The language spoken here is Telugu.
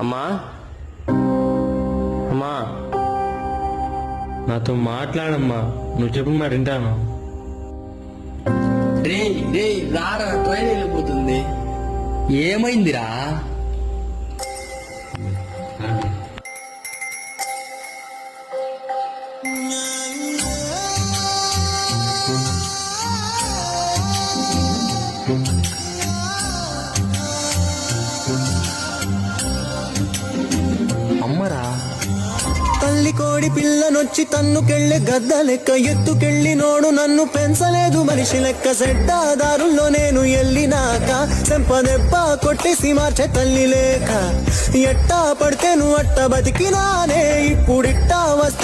అమ్మా అమ్మా నాతో మాట్లాడమ్మా, నువ్వు చెప్పు మరి వింటాను. రే రే రారా, ట్రైన్ వెళ్ళిపోతుంది. ఏమైందిరా? అమ్మరా, తల్లి కోడి పిల్లనొచ్చి తన్నుకెళ్ళి గద్ద లెక్క ఎత్తుకెళ్ళినోడు నన్ను పెంచలేదు మనిషి లెక్క. సెడ్డాదారుల్లో నేను ఎల్లినాక చెంపదెబ్బ కొట్టేసి మార్చే తల్లి లేక. ఎట్టా పడితే నువ్వు అట్ట బతికినానే, ఇప్పుడిట్టా వస్తే